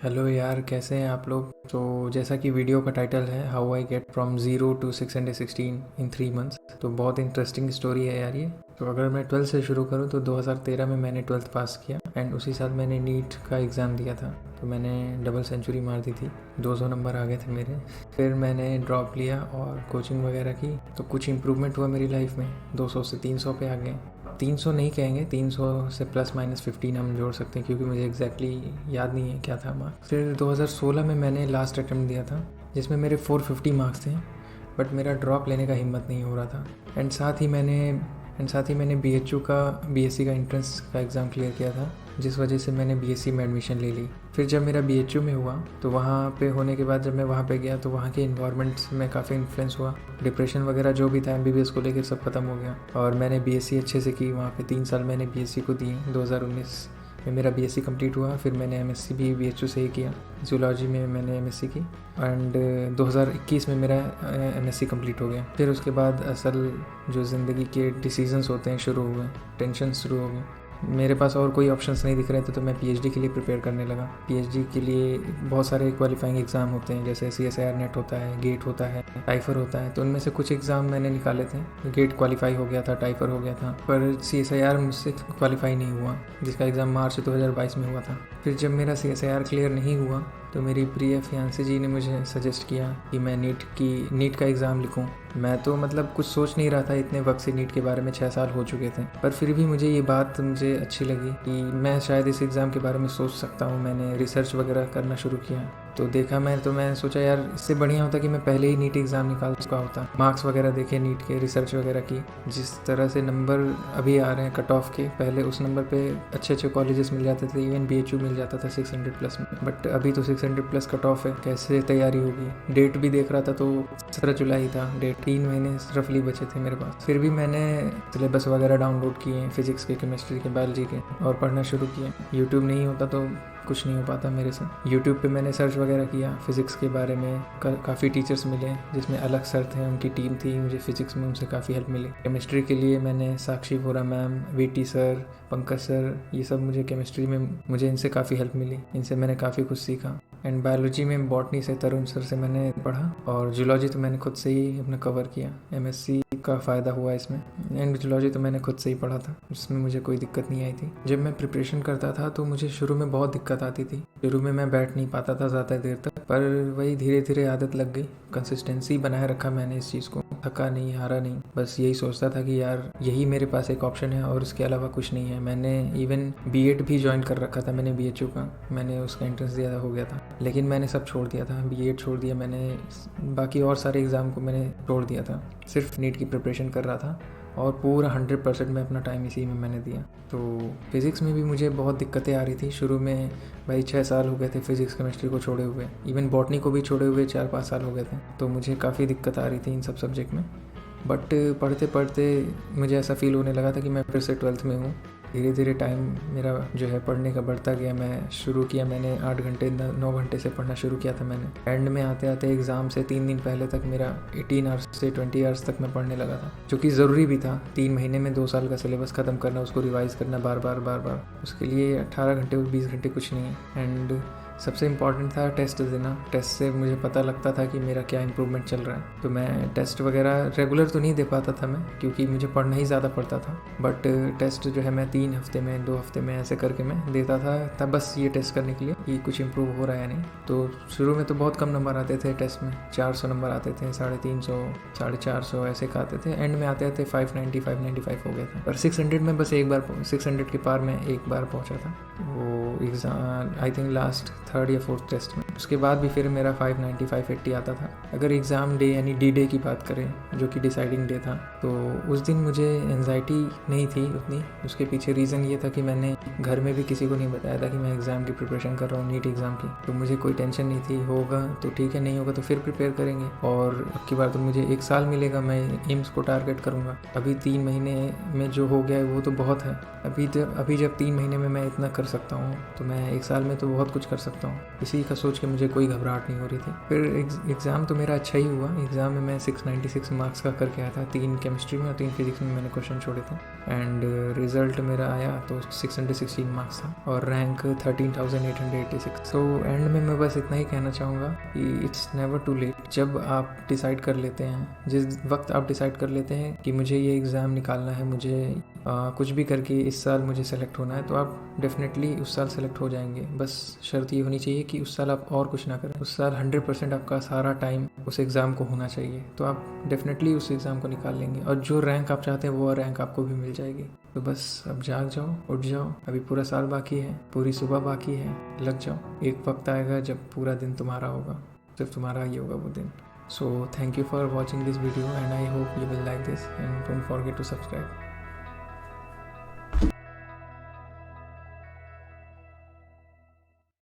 Hello यार, कैसे हैं आप लोग। तो जैसा कि वीडियो का टाइटल है, how I get from zero to 616 in 3 months. तो बहुत इंटरेस्टिंग स्टोरी है यार ये। तो अगर मैं 12th से शुरू करूँ तो 2013 में मैंने 12th पास किया एंड उसी साल मैंने नीट का एग्ज़ाम दिया था। तो मैंने डबल सेंचुरी मार दी थी, 200 नंबर आ गए थे मेरे। फिर मैंने ड्रॉप लिया और कोचिंग वगैरह की, तो कुछ इम्प्रूवमेंट हुआ मेरी लाइफ में। 200 से 300 पे आ गए। 300 नहीं कहेंगे, 300 से प्लस माइनस 15 हम जोड़ सकते हैं, क्योंकि मुझे एग्जैक्टली याद नहीं है क्या था मार्क्स। फिर 2016 में मैंने लास्ट अटेम्प्ट दिया था, जिसमें मेरे 450 मार्क्स थे, बट मेरा ड्रॉप लेने का हिम्मत नहीं हो रहा था। एंड साथ ही मैंने BHU का BSc का एंट्रेंस का एग्ज़ाम क्लियर किया था, जिस वजह से मैंने BSc में एडमिशन ले ली। फिर जब मेरा BHU में हुआ तो वहाँ पे होने के बाद जब मैं वहाँ पे गया तो वहाँ के इन्वायरमेंट में काफ़ी इन्फ्लुएंस हुआ। डिप्रेशन वगैरह जो भी था MBBS को लेकर सब खत्म हो गया और मैंने BSc अच्छे से की। वहाँ पे 3 साल मैंने BSc को दिए। 2019 में मेरा BSc कंप्लीट हुआ। फिर मैंने MSc भी BHU से ही किया। जूलॉजी में मैंने MSc की एंड 2021 में मेरा MSc कंप्लीट हो गया। फिर उसके बाद असल जो ज़िंदगी के डिसीजंस होते हैं शुरू हुए, टेंशन शुरू हो गए। मेरे पास और कोई ऑप्शंस नहीं दिख रहे थे, तो मैं PhD के लिए प्रिपेयर करने लगा। PhD के लिए बहुत सारे क्वालिफाइंग एग्ज़ाम होते हैं, जैसे CSIR नेट होता है, गेट होता है, टाइफर होता है। तो उनमें से कुछ एग्ज़ाम मैंने निकाले थे। गेट क्वालिफाई हो गया था, टाइफर हो गया था, पर CSIR मुझसे क्वालिफाई नहीं हुआ, जिसका एग्ज़ाम मार्च 2022 में हुआ था। फिर जब मेरा CSIR क्लियर नहीं हुआ तो मेरी प्रिय फियांसी जी ने मुझे सजेस्ट किया कि मैं नीट का एग्ज़ाम लिखूं। मैं तो मतलब कुछ सोच नहीं रहा था, इतने वक्त से नीट के बारे में 6 साल हो चुके थे, पर फिर भी मुझे ये बात मुझे अच्छी लगी कि मैं शायद इस एग्ज़ाम के बारे में सोच सकता हूँ। मैंने रिसर्च वगैरह करना शुरू किया तो देखा मैं सोचा यार इससे बढ़िया होता कि मैं पहले ही नीट एग्ज़ाम निकाल चुका होता। मार्क्स वगैरह देखे नीट के, रिसर्च वगैरह की, जिस तरह से नंबर अभी आ रहे हैं कट ऑफ के, पहले उस नंबर पे अच्छे अच्छे कॉलेजेस मिल जाते थे, इवन BHU मिल जाता था 600 प्लस में। बट अभी तो 600 प्लस कट ऑफ है, कैसे तैयारी होगी। डेट भी देख रहा था तो 17 जुलाई था डेट, 3 महीने रफली बचे थे मेरे पास। फिर भी मैंने सिलेबस वगैरह डाउनलोड किए, फिजिक्स के, केमिस्ट्री के, बायोलॉजी के, और पढ़ना शुरू किए। यूट्यूब नहीं होता तो कुछ नहीं हो पाता मेरे से। यूट्यूब पे मैंने सर्च वगैरह किया फिज़िक्स के बारे में। काफ़ी टीचर्स मिले, जिसमें अलग सर थे, उनकी टीम थी, मुझे फिज़िक्स में उनसे काफ़ी हेल्प मिली। केमिस्ट्री के लिए मैंने Sakshi Vora ma'am, VT sir, Pankaj sir, ये सब मुझे केमिस्ट्री में मुझे इनसे काफ़ी हेल्प मिली। इनसे मैंने काफ़ी कुछ सीखा। एंड बायोलॉजी में बॉटनी से तरुण सर से मैंने पढ़ा, और जूलॉजी तो मैंने खुद से ही अपना कवर किया। MSc का फ़ायदा हुआ इसमें। एंड जूलॉजी तो मैंने खुद से ही पढ़ा था, उसमें मुझे कोई दिक्कत नहीं आई थी। जब मैं प्रिपरेशन करता था तो मुझे शुरू में बहुत दिक्कत आती थी। शुरू में मैं बैठ नहीं पाता था ज़्यादा देर तक, पर वही धीरे धीरे आदत लग गई। कंसिस्टेंसी बनाए रखा मैंने इस चीज़ को, थका नहीं, हारा नहीं। बस यही सोचता था कि यार यही मेरे पास एक ऑप्शन है और इसके अलावा कुछ नहीं है। मैंने इवन B.Ed भी ज्वाइन कर रखा था, मैंने BHU का, मैंने उसका एंट्रेंस दिया था, हो गया था, लेकिन मैंने सब छोड़ दिया था। B.Ed छोड़ दिया मैंने, बाकी और सारे एग्ज़ाम को मैंने छोड़ दिया था, सिर्फ नीट की प्रिपरेशन कर रहा था, और पूरा 100% में अपना टाइम इसी में मैंने दिया। तो फिज़िक्स में भी मुझे बहुत दिक्कतें आ रही थी शुरू में। भाई 6 साल हो गए थे फिज़िक्स केमिस्ट्री को छोड़े हुए, इवन बॉटनी को भी छोड़े हुए 4-5 साल हो गए थे। तो मुझे काफ़ी दिक्कत आ रही थी इन सब सब्जेक्ट में। बट पढ़ते पढ़ते मुझे ऐसा फील होने लगा था कि मैं फिर से 12th में हूँ। धीरे धीरे टाइम मेरा जो है पढ़ने का बढ़ता गया। मैंने 8 घंटे 9 घंटे से पढ़ना शुरू किया था मैंने। एंड में आते आते एग्ज़ाम से 3 दिन पहले तक मेरा 18 आवर्स से 20 आवर्स तक मैं पढ़ने लगा था, जो कि ज़रूरी भी था। 3 महीने में 2 साल का सिलेबस ख़त्म करना, उसको रिवाइज़ करना बार बार, उसके लिए 18 घंटे और 20 घंटे कुछ नहीं है। एंड सबसे इम्पॉर्टेंट था टेस्ट देना। टेस्ट से मुझे पता लगता था कि मेरा क्या इम्प्रूवमेंट चल रहा है। तो मैं टेस्ट वगैरह रेगुलर तो नहीं दे पाता था मैं, क्योंकि मुझे पढ़ना ही ज़्यादा पड़ता था। बट टेस्ट जो है मैं 3 हफ्ते में, 2 हफ्ते में ऐसे करके मैं देता था, तब बस ये टेस्ट करने के लिए कि कुछ इम्प्रूव हो रहा है या नहीं। तो शुरू में तो बहुत कम नंबर आते थे टेस्ट में, 400 नंबर आते थे, 350, 450 ऐसे का आते थे। एंड में आते आते 590, 595 हो गया था। पर 600 में बस एक बार, 600 के पार में एक बार पहुँचा था, वो exam I think last 3rd या 4th टेस्ट में। उसके बाद भी फिर मेरा 590, 580 आता था। अगर एग्ज़ाम डे यानी D-Day की बात करें, जो कि डिसाइडिंग डे था, तो उस दिन मुझे एंजाइटी नहीं थी उतनी। उसके पीछे रीज़न ये था कि मैंने घर में भी किसी को नहीं बताया था कि मैं एग्ज़ाम की प्रिपरेशन कर रहा हूँ, नीट एग्ज़ाम की। तो मुझे कोई टेंशन नहीं थी, होगा तो ठीक है, नहीं होगा तो फिर प्रिपेयर करेंगे। और अब की बार तो मुझे 1 साल मिलेगा, मैं एम्स को टारगेट करूँगा। अभी 3 महीने में जो हो गया है वो तो बहुत है। अभी जब 3 महीने में मैं इतना कर सकता हूँ, तो मैं 1 साल में तो बहुत कुछ कर सकता हूँ। सकता हूँ। इसी का सोच के मुझे कोई घबराहट नहीं हो रही थी। फिर एग्ज़ाम तो मेरा अच्छा ही हुआ। एग्ज़ाम में मैं 696 मार्क्स का करके आया था। 3 केमिस्ट्री में और 3 फिजिक्स में मैंने क्वेश्चन छोड़े थे एंड रिज़ल्ट मेरा आया तो 616 मार्क्स था और रैंक 13,886। तो एंड में मैं बस इतना ही कहना चाहूँगा कि इट्स नेवर टू लेट। जब आप डिसाइड कर लेते हैं, जिस वक्त आप डिसाइड कर लेते हैं कि मुझे ये एग्ज़ाम निकालना है, मुझे कुछ भी करके इस साल मुझे सेलेक्ट होना है, तो आप डेफिनेटली उस साल सेलेक्ट हो जाएंगे। बस शर्त ये होनी चाहिए कि उस साल आप और कुछ ना करें। उस साल 100% आपका सारा टाइम उस एग्ज़ाम को होना चाहिए, तो आप डेफिनेटली उस एग्ज़ाम को निकाल लेंगे और जो रैंक आप चाहते हैं वो रैंक आपको भी मिल जाएगी। तो बस अब जाग जाओ, उठ जाओ। अभी पूरा साल बाकी है, पूरी सुबह बाकी है। लग जाओ। एक वक्त आएगा जब पूरा दिन तुम्हारा होगा, सिर्फ तुम्हारा ही होगा वो दिन। So thank you for watching this video and I hope you will like this and don't forget to subscribe.